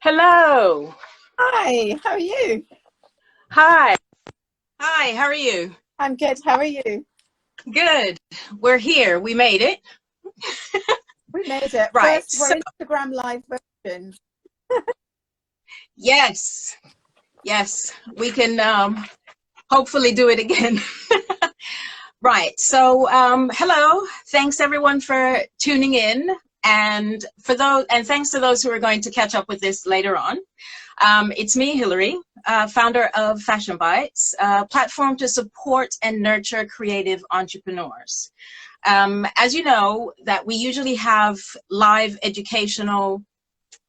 Hello. Hi, how are you? Hi. Hi, how are you? I'm good. How are you? Good. We're here. We made it. We made it. Right. First, So, we're Instagram live version. yes. Yes. We can hopefully do it again. Right. So, hello. Thanks everyone for tuning in. And thanks to those who are going to catch up with this later on. It's me, Hillary, founder of FASHIONbytes, a platform to support and nurture creative entrepreneurs. As you know, that we usually have live educational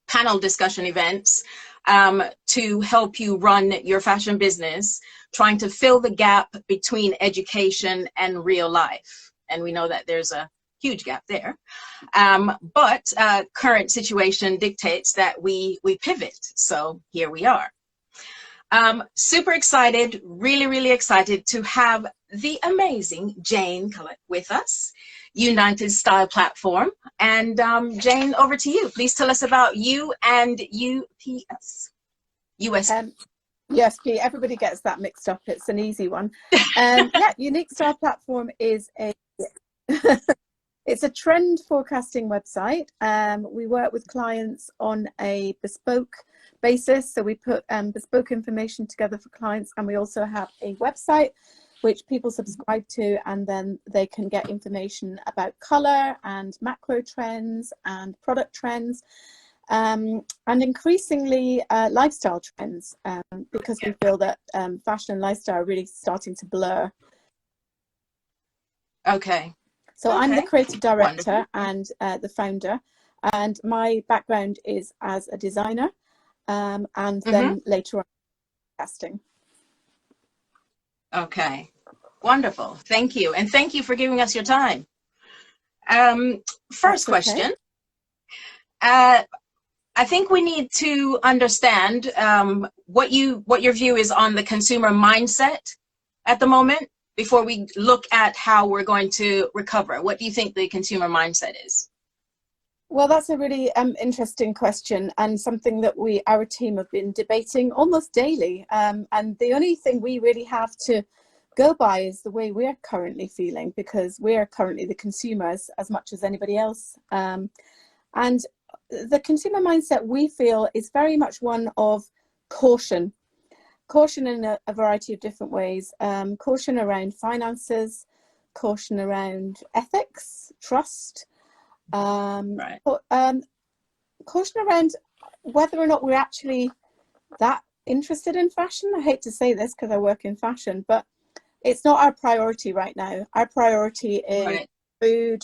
panel discussion events to help you run your fashion business, trying to fill the gap between education and real life. And we know that there's a huge gap there. But current situation dictates that we pivot. So here we are. Super excited, really excited to have the amazing Jane Kellock with us, United Style Platform. And Jane, over to you. Please tell us about you and UPS. US. USP, everybody gets that mixed up. It's an easy one. Yeah, Unique Style Platform is a it's a trend forecasting website. We work with clients on a bespoke basis. So we put bespoke information together for clients, and we also have a website which people subscribe to, and then they can get information about color and macro trends and product trends, and increasingly lifestyle trends, because we feel that fashion and lifestyle are really starting to blur. Okay. So I'm the creative director. Wonderful. And the founder, and my background is as a designer, and then later on casting. Okay, wonderful. Thank you. And thank you for giving us your time. First question. I think we need to understand what your view is on the consumer mindset at the moment before we look at how we're going to recover. What do you think the consumer mindset is? Well, that's a really interesting question, and something that our team have been debating almost daily. And the only thing we really have to go by is the way we're currently feeling, because we're currently the consumers as much as anybody else. And the consumer mindset, we feel, is very much one of caution. Caution in a variety of different ways. Caution around finances, caution around ethics, trust, Right. caution around whether or not we're actually that interested in fashion. I hate to say this because I work in fashion, but it's not our priority right now. Our priority is food,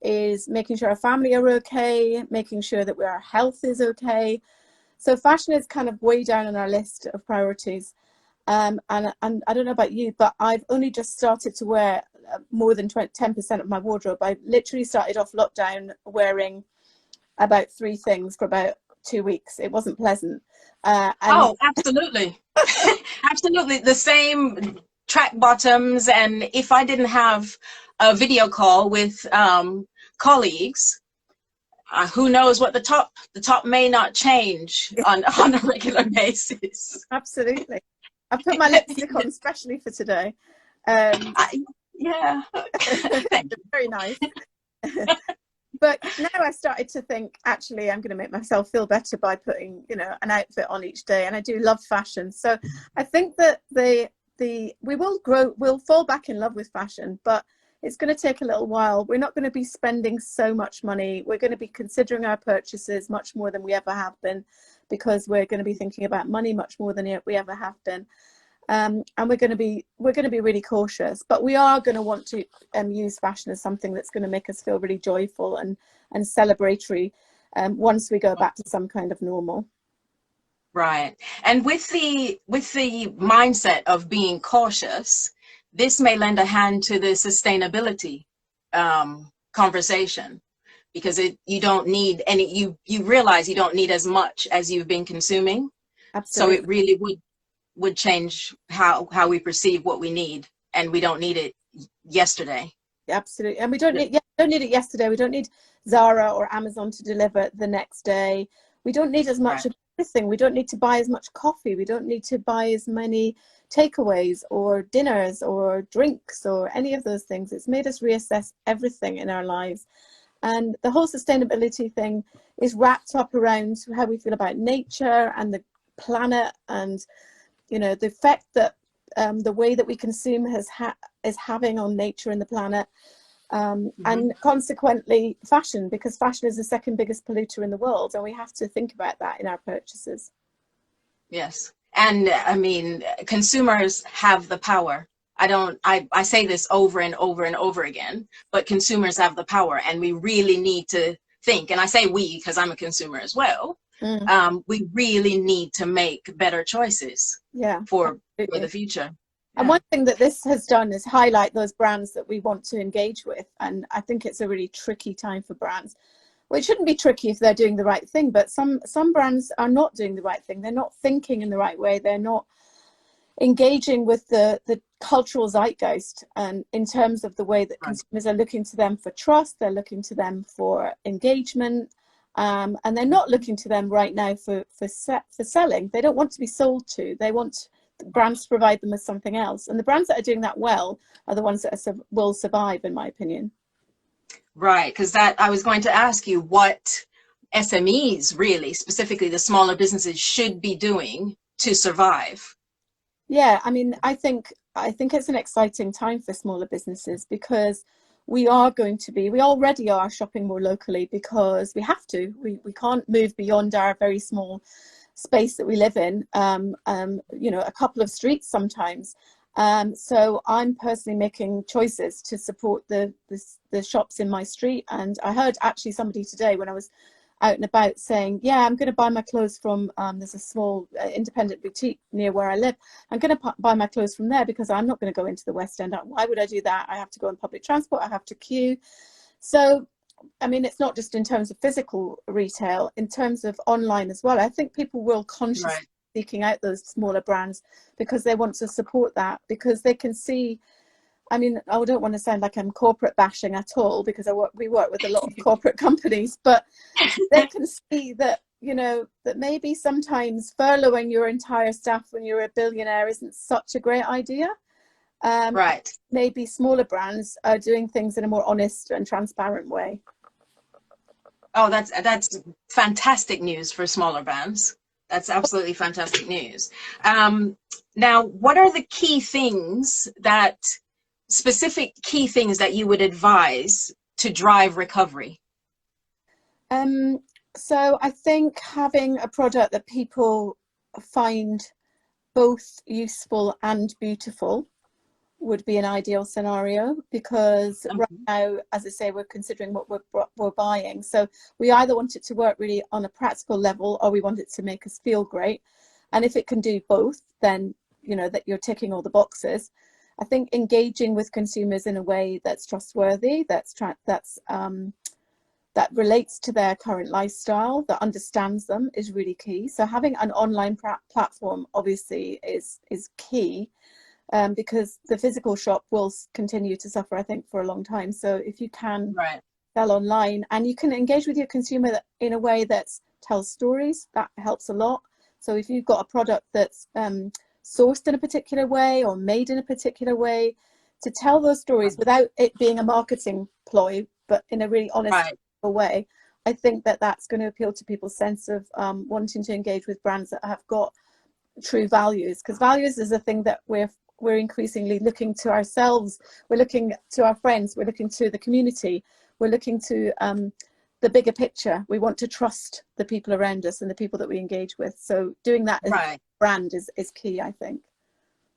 is making sure our family are okay, making sure that our health is okay. So fashion is kind of way down on our list of priorities. And I don't know about you, but I've only just started to wear more than 10% of my wardrobe. I literally started off lockdown wearing about 3 things for about 2 weeks. It wasn't pleasant. Oh, absolutely. Absolutely. The same track bottoms. And if I didn't have a video call with colleagues, who knows what the top may not change on a regular basis. Absolutely. I put my lipstick on especially for today. Yeah. Very nice. But now I started to think, actually, I'm going to make myself feel better by putting, an outfit on each day. And I do love fashion. So I think that we'll fall back in love with fashion, but it's going to take a little while. We're not going to be spending so much money. We're going to be considering our purchases much more than we ever have been, because we're going to be thinking about money much more than we ever have been. And we're going to be really cautious, but we are going to want to use fashion as something that's going to make us feel really joyful and celebratory once we go back to some kind of normal. Right. And with the mindset of being cautious, this may lend a hand to the sustainability conversation, because you don't need you realize you don't need as much as you've been consuming. Absolutely. So it really would change how we perceive what we need, and we don't need it yesterday. Absolutely. And we don't need it yesterday. We don't need Zara or Amazon to deliver the next day. We don't need as much of everything. We don't need to buy as much coffee. We don't need to buy as many takeaways or dinners or drinks or any of those things. It's made us reassess everything in our lives. And the whole sustainability thing is wrapped up around how we feel about nature and the planet, and you know, the effect that the way that we consume is having on nature and the planet. And consequently fashion, because fashion is the second biggest polluter in the world, and we have to think about that in our purchases. Yes. And I mean, consumers have the power. I say this over and over and over again, but consumers have the power, and we really need to think, and I say we because I'm a consumer as well. We really need to make better choices for the future. And one thing that this has done is highlight those brands that we want to engage with. And I think it's a really tricky time for brands. Well, it shouldn't be tricky if they're doing the right thing, but some brands are not doing the right thing. They're not thinking in the right way. They're not engaging with the cultural zeitgeist, and in terms of the way that consumers are looking to them for trust, they're looking to them for engagement, and they're not looking to them right now for selling. They don't want to be sold to. They want brands to provide them with something else, and the brands that are doing that well are the ones that will survive, in my opinion. Right, because that I was going to ask you what SMEs, really specifically the smaller businesses, should be doing to survive. Yeah, I mean, I think it's an exciting time for smaller businesses, because we already are shopping more locally because we have to. We can't move beyond our very small space that we live in, you know, a couple of streets sometimes. So I'm personally making choices to support the shops in my street. And I heard actually somebody today when I was out and about saying, yeah, I'm going to buy my clothes from, there's a small independent boutique near where I live. I'm going to buy my clothes from there because I'm not going to go into the West End. Why would I do that? I have to go on public transport. I have to queue. So, I mean, it's not just in terms of physical retail, in terms of online as well. I think people will consciously seeking out those smaller brands because they want to support that, because they can see, I mean, I don't want to sound like I'm corporate bashing at all, because we work with a lot of corporate companies, but they can see that, you know, that maybe sometimes furloughing your entire staff when you're a billionaire isn't such a great idea. Maybe smaller brands are doing things in a more honest and transparent way. Oh, that's fantastic news for smaller brands. That's absolutely fantastic news. Now, what are the specific key things that you would advise to drive recovery? So I think having a product that people find both useful and beautiful would be an ideal scenario, because right now, as I say, we're considering what we're buying. So we either want it to work really on a practical level, or we want it to make us feel great. And if it can do both, then you know that you're ticking all the boxes. I think engaging with consumers in a way that's trustworthy, that relates to their current lifestyle, that understands them, is really key. So having an online platform obviously is key. Because the physical shop will continue to suffer, I think, for a long time. So if you can sell online and you can engage with your consumer in a way that tells stories, that helps a lot. So if you've got a product that's sourced in a particular way or made in a particular way, to tell those stories without it being a marketing ploy, but in a really honest way, I think that that's going to appeal to people's sense of wanting to engage with brands that have got true values. Because values is a thing that we're increasingly looking to ourselves, we're looking to our friends, we're looking to the community, we're looking to the bigger picture. We want to trust the people around us and the people that we engage with. So doing that as a brand is key, I think.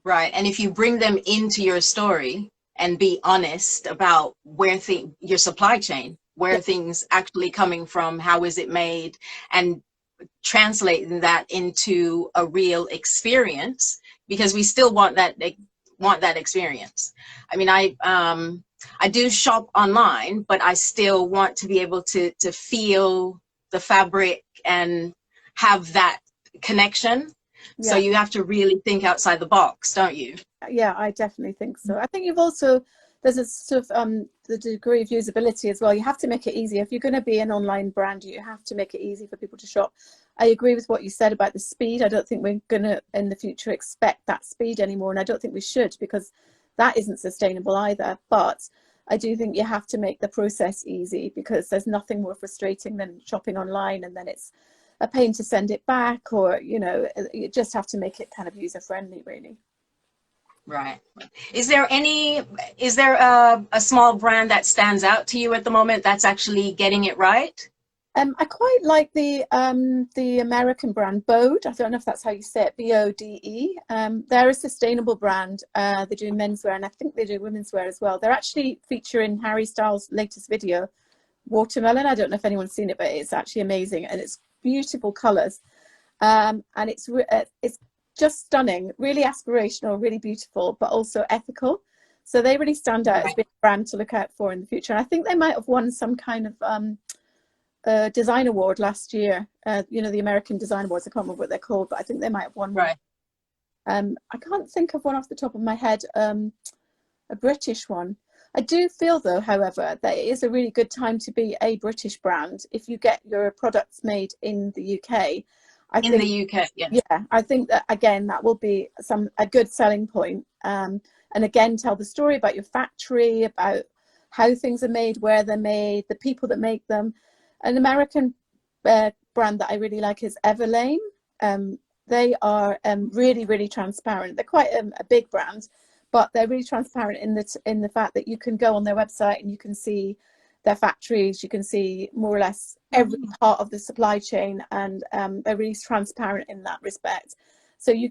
Right, and if you bring them into your story and be honest about where your supply chain, where things actually coming from, how is it made, and translating that into a real experience, because we still want that experience. I mean, I do shop online, but I still want to be able to feel the fabric and have that connection. So you have to really think outside the box, don't you? Yeah, I definitely think so. I think there's a sort of the degree of usability as well. You have to make it easy. If you're going to be an online brand, you have to make it easy for people to shop. I agree with what you said about the speed. I don't think we're going to, in the future, expect that speed anymore. And I don't think we should, because that isn't sustainable either. But I do think you have to make the process easy, because there's nothing more frustrating than shopping online and then it's a pain to send it back, or, you know, you just have to make it kind of user friendly, really. Right. Is there a small brand that stands out to you at the moment that's actually getting it right? I quite like the American brand Bode. I don't know if that's how you say it, Bode. They're a sustainable brand. They do menswear, and I think they do womenswear as well. They're actually featuring Harry Styles' latest video, Watermelon. I don't know if anyone's seen it, but it's actually amazing, and it's beautiful colours, and it's just stunning, really aspirational, really beautiful, but also ethical. So they really stand out as being a brand to look out for in the future. And I think they might have won some kind of design award last year. You know, the American Design Awards. I can't remember what they're called, but I think they might have won one. Right. I can't think of one off the top of my head, a British one. I do feel, though, however, that it is a really good time to be a British brand if you get your products made in the UK. In the UK, yes. Yeah, I think that, again, that will be a good selling point. And again, tell the story about your factory, about how things are made, where they're made, the people that make them. An American brand that I really like is Everlane. They are really, really transparent. They're quite a big brand, but they're really transparent in the fact that you can go on their website and you can see their factories, you can see more or less every part of the supply chain, and they're really transparent in that respect. So you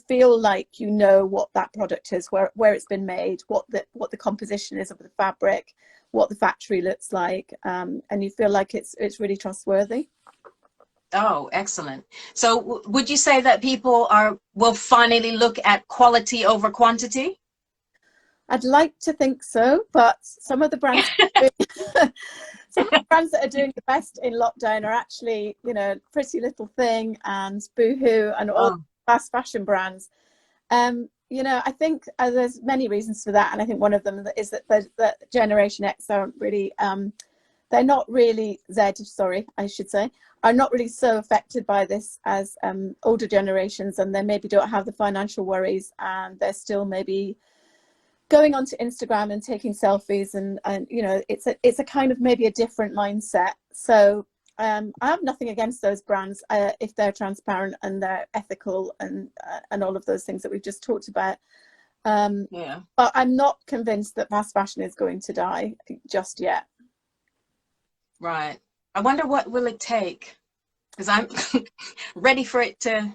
feel like you know what that product is, where it's been made, what the composition is of the fabric, what the factory looks like, and you feel like it's really trustworthy. Oh, excellent. So would you say that people will finally look at quality over quantity? I'd like to think so, but some of the brands some of the brands that are doing the best in lockdown are actually, you know, Pretty Little Thing and Boohoo and all fast fashion brands. You know, I think there's many reasons for that, and I think one of them is that Generation X aren't really, they're not really, I should say, are not really so affected by this as older generations, and they maybe don't have the financial worries, and they're still maybe going onto Instagram and taking selfies, and you know, it's a kind of maybe a different mindset. So I have nothing against those brands if they're transparent and they're ethical and all of those things that we've just talked about. Yeah. But I'm not convinced that fast fashion is going to die just yet. Right. I wonder what will it take, because I'm ready for it to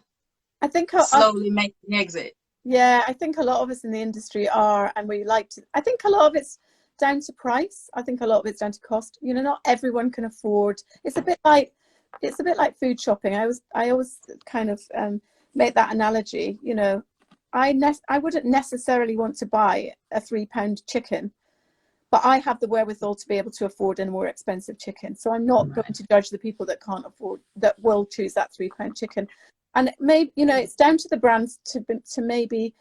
slowly make the exit. Yeah, I think a lot of us in the industry are, and we like to. I think a lot of it's down to price. I think a lot of it's down to cost. You know, not everyone can afford. It's a bit like food shopping. I always kind of make that analogy. You know, I wouldn't necessarily want to buy a £3 chicken, but I have the wherewithal to be able to afford a more expensive chicken. So I'm not going to judge the people that can't afford, that will choose that £3 chicken. And maybe, you know, it's down to the brands to maybe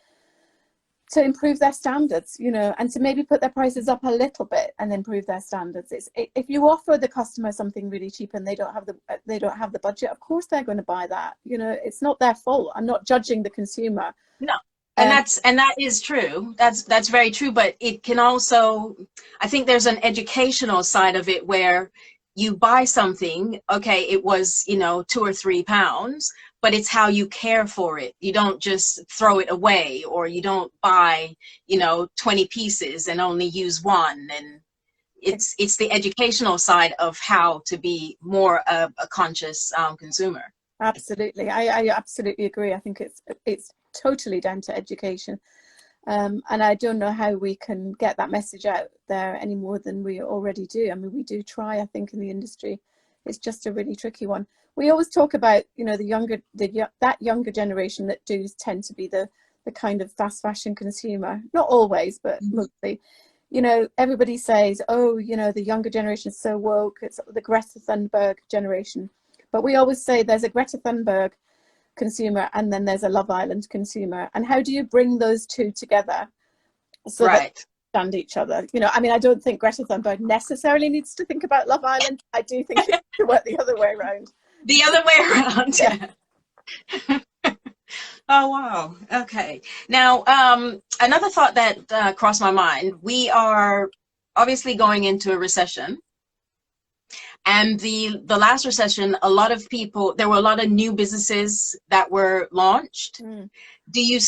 to improve their standards, you know, and to maybe put their prices up a little bit and improve their standards. If you offer the customer something really cheap and they don't have the budget, of course they're going to buy that. You know, it's not their fault. I'm not judging the consumer. No. And that is true. That's very true. But it can also, I think there's an educational side of it where you buy something, okay, it was, you know, £2 or £3, but it's how you care for it. You don't just throw it away, or you don't buy, you know, 20 pieces and only use one. And it's the educational side of how to be more of a conscious consumer. Absolutely. I absolutely agree. I think it's totally down to education. And I don't know how we can get that message out there any more than we already do. I mean, we do try, I think, in the industry. It's just a really tricky one. We always talk about, you know, that younger generation that do tend to be the kind of fast fashion consumer. Not always, but mostly. You know, everybody says, oh, you know, the younger generation is so woke. It's the Greta Thunberg generation. But we always say there's a Greta Thunberg consumer and then there's a Love Island consumer. And how do you bring those two together so that they understand each other? You know, I mean, I don't think Greta Thunberg necessarily needs to think about Love Island. I do think it needs to work the other way around. The other way around. Yeah. Oh, wow. Okay. Now, another thought that crossed my mind, we are obviously going into a recession. And the last recession, a lot of people, there were a lot of new businesses that were launched. Mm. Do you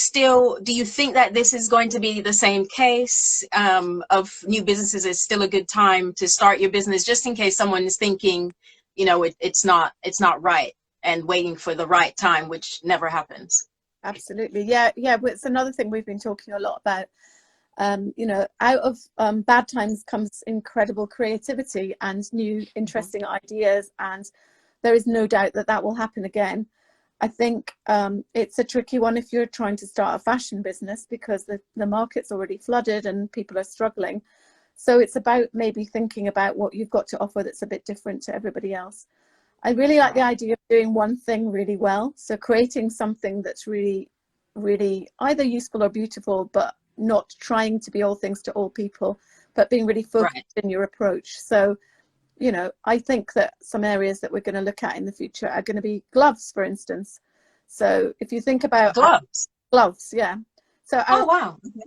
think that this is going to be the same case of new businesses? Is still a good time to start your business, just in case someone is thinking, it's not right and waiting for the right time, which never happens. Absolutely. Yeah. But it's another thing we've been talking a lot about. Out of bad times comes incredible creativity and new interesting ideas, and there is no doubt that that will happen again. I think it's a tricky one if you're trying to start a fashion business, because the market's already flooded and people are struggling. So it's about maybe thinking about what you've got to offer that's a bit different to everybody else. I really like the idea of doing one thing really well. So creating something that's really, really either useful or beautiful, but not trying to be all things to all people, but being really focused in your approach. So, I think that some areas that we're going to look at in the future are going to be gloves, for instance. So if you think about gloves, yeah. So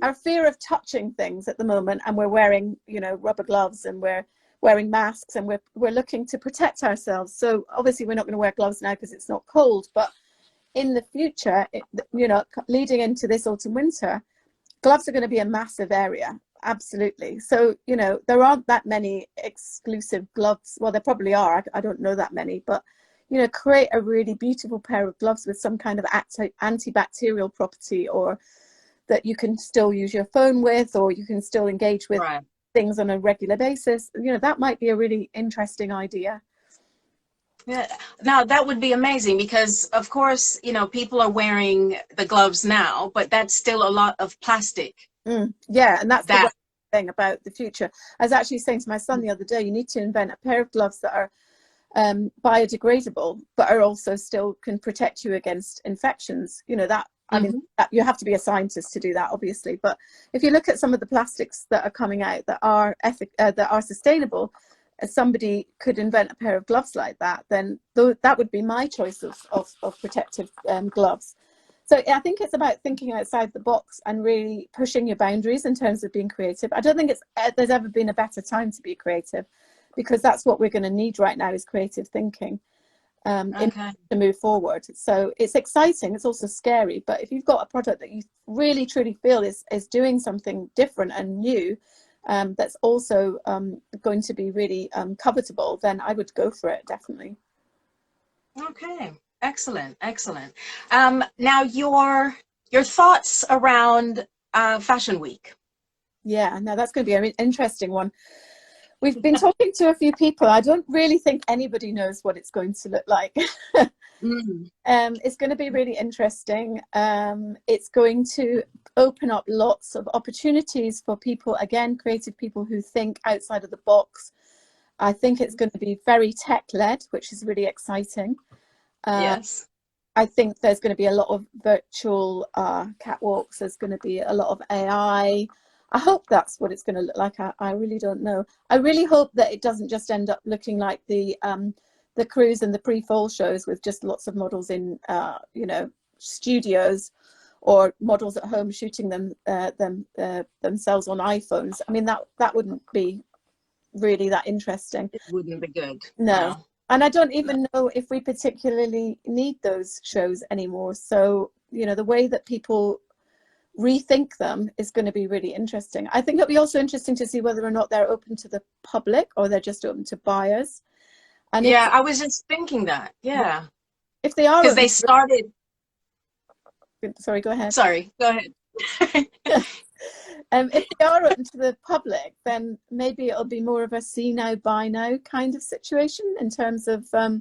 our fear of touching things at the moment, and we're wearing, rubber gloves, and we're wearing masks, and we're looking to protect ourselves. So obviously we're not going to wear gloves now because it's not cold, but in the future, leading into this autumn winter, gloves are going to be a massive area. Absolutely. So, there aren't that many exclusive gloves. Well, there probably are. I don't know that many, but, create a really beautiful pair of gloves with some kind of antibacterial property, or that you can still use your phone with, or you can still engage with things on a regular basis. That might be a really interesting idea. Yeah, now that would be amazing, because of course, people are wearing the gloves now, but that's still a lot of plastic. Yeah, and that's the thing about the future. I was actually saying to my son the other day, you need to invent a pair of gloves that are biodegradable, but are also still can protect you against infections. I mean, you have to be a scientist to do that, obviously. But if you look at some of the plastics that are coming out that are sustainable, if somebody could invent a pair of gloves like that, then that would be my choice of protective gloves. So I think it's about thinking outside the box and really pushing your boundaries in terms of being creative. I don't think there's ever been a better time to be creative, because that's what we're going to need right now, is creative thinking to move forward. So it's exciting. It's also scary. But if you've got a product that you really, truly feel is doing something different and new, that's also going to be really covetable, then I would go for it, definitely. Okay. Excellent. Now your thoughts around Fashion Week. Yeah, now that's going to be an interesting one. We've been talking to a few people. I don't really think anybody knows what it's going to look like. It's going to be really interesting. It's going to open up lots of opportunities for people, again, creative people who think outside of the box. I think it's going to be very tech-led, which is really exciting. Yes. I think there's going to be a lot of virtual catwalks. There's going to be a lot of AI. I hope that's what it's going to look like. I really don't know. I really hope that it doesn't just end up looking like the cruise and the pre-fall shows with just lots of models in studios, or models at home shooting themselves on iPhones. I mean, that wouldn't be really that interesting. It wouldn't be good. No. And I don't even know if we particularly need those shows anymore. So, the way that people rethink them is going to be really interesting. I think it'll be also interesting to see whether or not they're open to the public, or they're just open to buyers. And I was just thinking that. Yeah. If they are, because they started. Sorry, go ahead. Sorry, go ahead. If they are open to the public, then maybe it'll be more of a see now, buy now kind of situation, in terms of, why,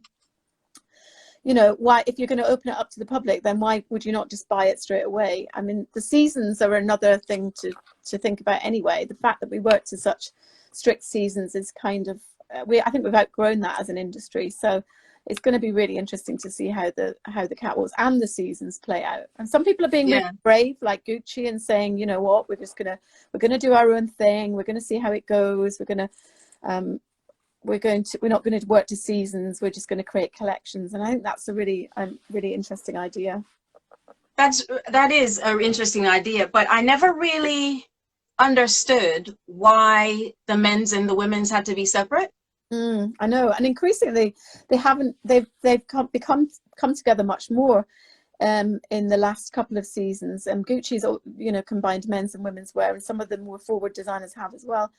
if you're going to open it up to the public, then why would you not just buy it straight away? I mean, the seasons are another thing to think about anyway. The fact that we work to such strict seasons is kind of, I think we've outgrown that as an industry. So it's going to be really interesting to see how the catwalks and the seasons play out. And some people are being really brave, like Gucci, and saying, you know what, we're going to do our own thing. We're going to see how it goes. We're going to we're not going to work to seasons. We're just going to create collections, and I think that's a really interesting idea. That is an interesting idea, but I never really understood why the men's and the women's had to be separate. I know, and increasingly they've come together much more in the last couple of seasons. Gucci's, you know, combined men's and women's wear, and some of the more forward designers have as well.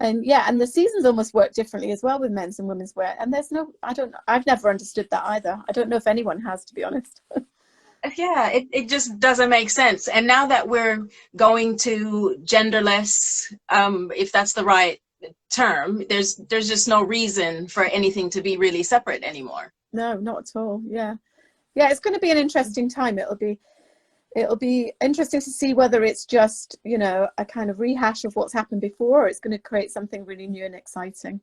And yeah, and the seasons almost work differently as well with men's and women's wear. And I've never understood that either. I don't know if anyone has, to be honest. Yeah, it just doesn't make sense. And now that we're going to genderless, if that's the right term, there's just no reason for anything to be really separate anymore. No, not at all. Yeah, it's going to be an interesting time. It'll be interesting to see whether it's just, you know, a kind of rehash of what's happened before, or it's going to create something really new and exciting.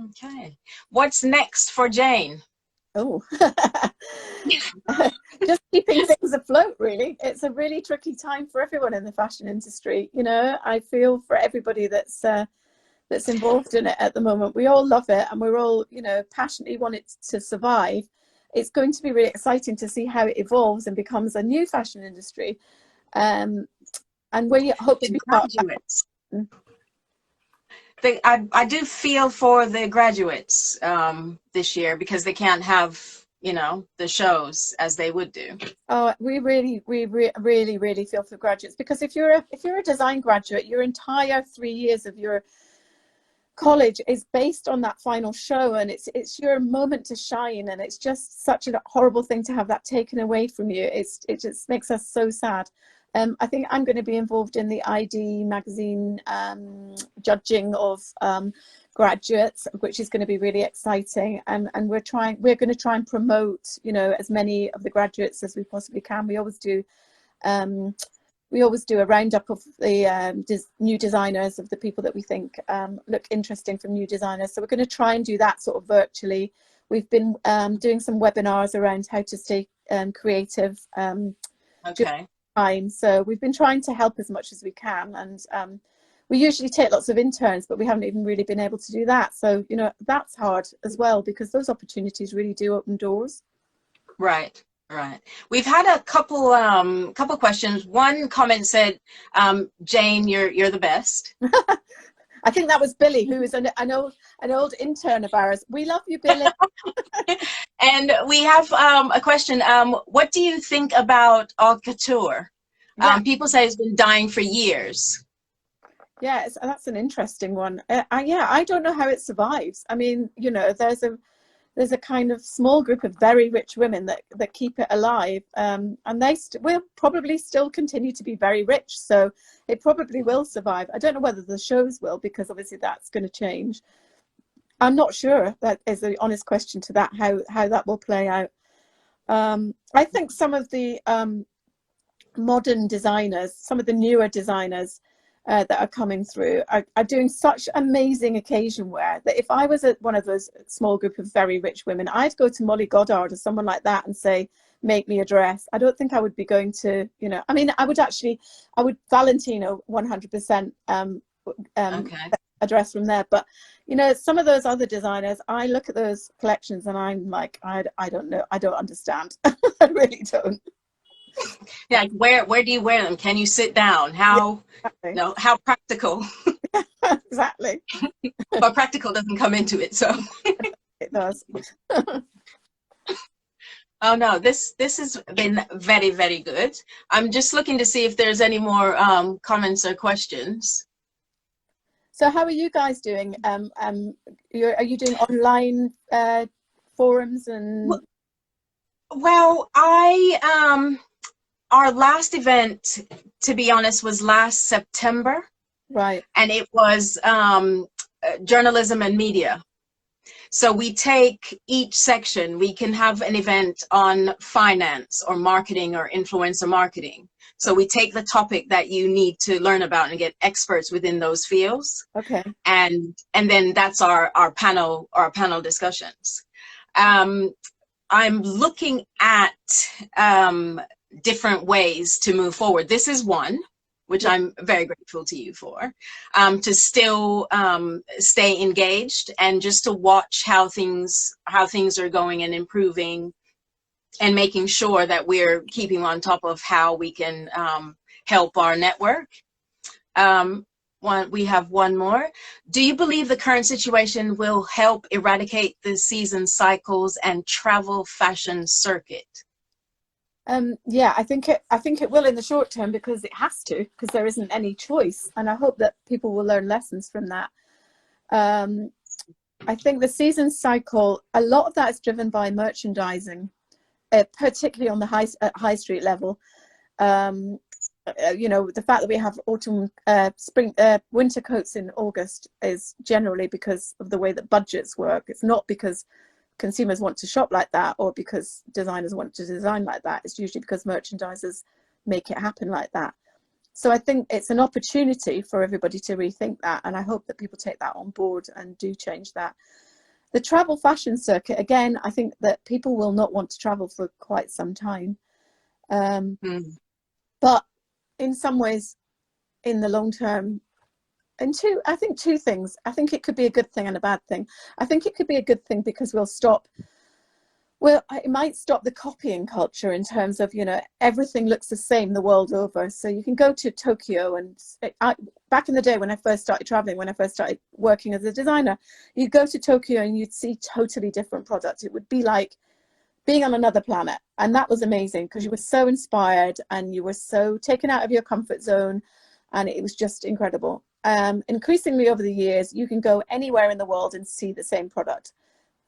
Okay, what's next for Jane? Oh, just keeping things afloat, really. It's a really tricky time for everyone in the fashion industry. You know, I feel for everybody that's involved in it at the moment. We all love it, and we're all, you know, passionately want it to survive. It's going to be really exciting to see how it evolves and becomes a new fashion industry. And we hope to be graduates. I do feel for the graduates this year, because they can't have, you know, the shows as they would do. Oh, we really feel for graduates, because if you're a design graduate, your entire 3 years of your college is based on that final show, and it's your moment to shine, and it's just such a horrible thing to have that taken away from you. It just makes us so sad. I think I'm going to be involved in the ID magazine judging of graduates, which is going to be really exciting. And we're going to try and promote, you know, as many of the graduates as we possibly can. We always do a roundup of the new designers, of the people that we think look interesting from new designers. So we're going to try and do that sort of virtually. We've been doing some webinars around how to stay creative. Okay. So we've been trying to help as much as we can, and we usually take lots of interns, but we haven't even really been able to do that. So, you know, that's hard as well, because those opportunities really do open doors. Right. We've had a couple questions. One comment said, Jane, you're the best. I think that was Billy, who is an old intern of ours. We love you, Billy. And we have a question. What do you think about haute couture? Yeah. People say it's been dying for years. Yeah, that's an interesting one. I don't know how it survives. I mean, you know, there's a kind of small group of very rich women that keep it alive, and they will probably still continue to be very rich, so it probably will survive. I don't know whether the shows will, because obviously that's going to change. I'm not sure. That is the honest question to that, how that will play out. I think some of the modern designers, some of the newer designers that are coming through are doing such amazing occasion wear that if I was one of those small group of very rich women, I'd go to Molly Goddard or someone like that and say, make me a dress. I don't think I would be going to, you know, I mean, I would Valentino 100% okay. a dress from there. But, you know, some of those other designers, I look at those collections and I'm like, I don't know. I don't understand. I really don't. Yeah, where do you wear them? Can you sit down? How, yeah, exactly. No, how practical? Exactly. But practical doesn't come into it, so. It does. Oh no, this has been very, very good. I'm just looking to see if there's any more comments or questions. So how are you guys doing? Are you doing online forums and? Well, our last event, to be honest, was last September. Right. And it was journalism and media. So we take each section, we can have an event on finance or marketing or influencer marketing. So we take the topic that you need to learn about and get experts within those fields. Okay. And then that's our panel discussions. I'm looking at different ways to move forward. This is one which I'm very grateful to you for, to still stay engaged and just to watch how things are going and improving, and making sure that we're keeping on top of how we can help our network. We have one more. Do you believe the current situation will help eradicate the season cycles and travel fashion circuit? Yeah, I think it will in the short term, because it has to, because there isn't any choice, and I hope that people will learn lessons from that. I think the season cycle, a lot of that is driven by merchandising, particularly on the high street level. You know, the fact that we have autumn, spring, winter coats in August is generally because of the way that budgets work. It's not because consumers want to shop like that or because designers want to design like that. It's usually because merchandisers make it happen like that. So I think it's an opportunity for everybody to rethink that, and I hope that people take that on board and do change that. The travel fashion circuit, again, I think that people will not want to travel for quite some time. But in some ways, in the long term, I think two things. I think it could be a good thing and a bad thing. I think it could be a good thing because it might stop the copying culture in terms of, you know, everything looks the same the world over. So you can go to Tokyo, and back in the day when I first started traveling, when I first started working as a designer, you'd go to Tokyo and you'd see totally different products. It would be like being on another planet, and that was amazing because you were so inspired and you were so taken out of your comfort zone, and it was just incredible. Increasingly over the years, you can go anywhere in the world and see the same product.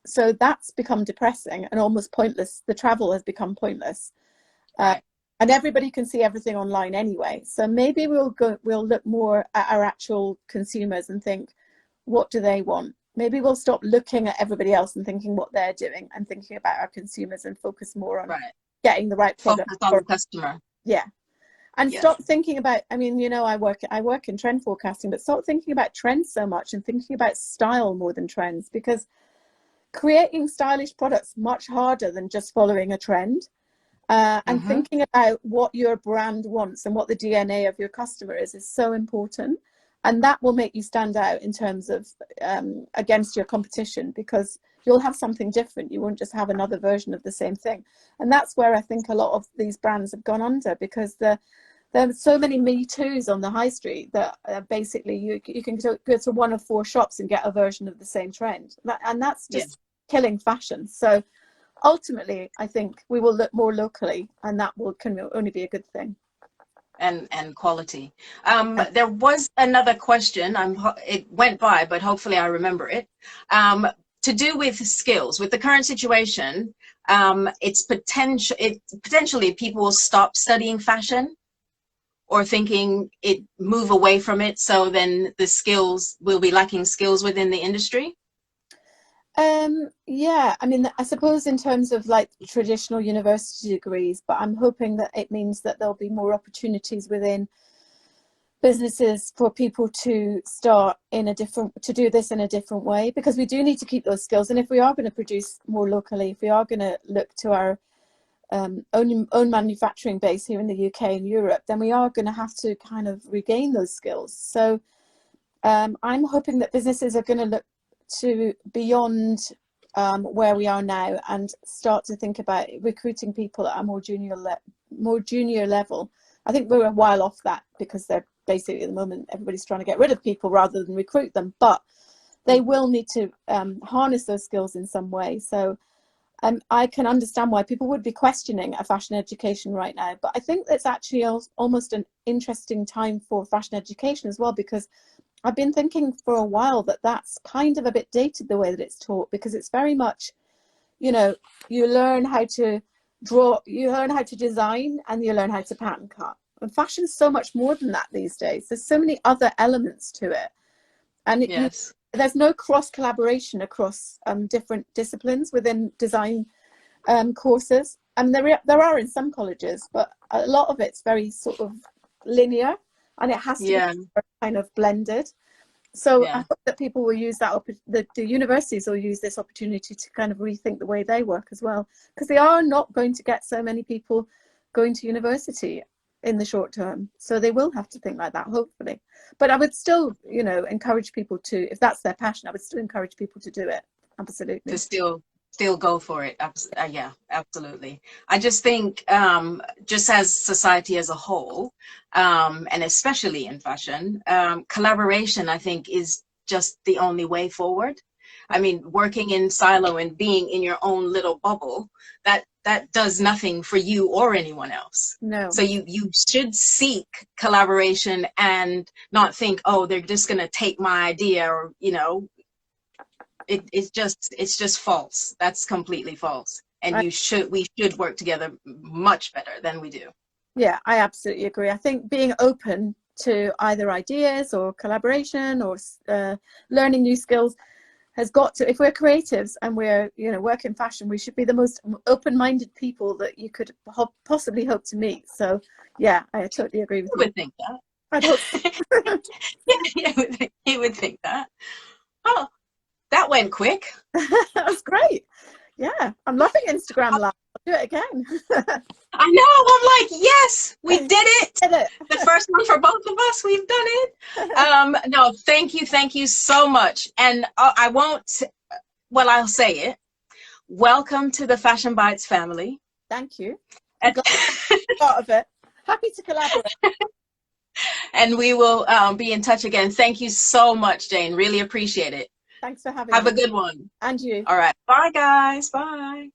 So that's become depressing and almost pointless. The travel has become pointless, and everybody can see everything online anyway. So maybe we'll look more at our actual consumers and think, what do they want? Maybe we'll stop looking at everybody else and thinking what they're doing, and thinking about our consumers and focus more on getting the right product. Focus on the customer. Yeah. And stop thinking about, I mean, you know, I work in trend forecasting, but stop thinking about trends so much and thinking about style more than trends, because creating stylish products much harder than just following a trend, and thinking about what your brand wants and what the DNA of your customer is so important. And that will make you stand out in terms of against your competition, because you'll have something different. You won't just have another version of the same thing. And that's where I think a lot of these brands have gone under, because there are so many Me Too's on the high street that basically you can go to one of 4 shops and get a version of the same trend. And that's just killing fashion. So ultimately, I think we will look more locally, and that can only be a good thing. And quality. There was another question. It went by, but hopefully I remember it. To do with skills, with the current situation, potentially people will stop studying fashion, or thinking move away from it. So then the skills will be lacking skills within the industry. Yeah, I mean, I suppose in terms of like traditional university degrees, but I'm hoping that it means that there'll be more opportunities within businesses for people to do this in a different way, because we do need to keep those skills. And if we are going to produce more locally, if we are going to look to our own manufacturing base here in the UK and Europe, then we are going to have to kind of regain those skills. So I'm hoping that businesses are going to look to beyond where we are now and start to think about recruiting people at a more junior level. I think we're a while off that, because they're basically at the moment everybody's trying to get rid of people rather than recruit them, but they will need to harness those skills in some way. So I can understand why people would be questioning a fashion education right now, but I think it's actually almost an interesting time for fashion education as well, because I've been thinking for a while that that's kind of a bit dated, the way that it's taught, because it's very much, you know, you learn how to draw, you learn how to design, and you learn how to pattern cut. And fashion's so much more than that these days. There's so many other elements to it. And there's no cross collaboration across different disciplines within design courses. And there are in some colleges, but a lot of it's very sort of linear, and it has to be kind of blended. So I hope that people will use that, the universities will use this opportunity to kind of rethink the way they work as well, because they are not going to get so many people going to university. in the short term. So they will have to think like that, hopefully. But I would still, you know, encourage people to, if that's their passion, I would still encourage people to do it. Absolutely. To still go for it. Yeah, absolutely. I just think just as society as a whole, and especially in fashion, collaboration, I think, is just the only way forward. I mean, working in silo and being in your own little bubble, that does nothing for you or anyone else. No. So you should seek collaboration and not think, oh, they're just going to take my idea, or, you know, it's just false. That's completely false. And we should work together much better than we do. Yeah, I absolutely agree. I think being open to either ideas or collaboration or learning new skills has got to, if we're creatives and we're, you know, work in fashion, we should be the most open-minded people that you could possibly hope to meet. So yeah, I totally agree with you. You would think that. I'd hope so. Yeah, you would think that. Oh, that went quick. That was great. Yeah, I'm loving Instagram Live. I'll do it again. I know. I'm like, yes, we did it. Did it. The first one for both of us. We've done it. No, thank you so much. And I won't. Well, I'll say it. Welcome to the FASHIONbytes family. Thank you. I'm glad to be part of it. Happy to collaborate. And we will be in touch again. Thank you so much, Jane. Really appreciate it. Thanks for having me. Have a good one. And you. All right. Bye, guys. Bye.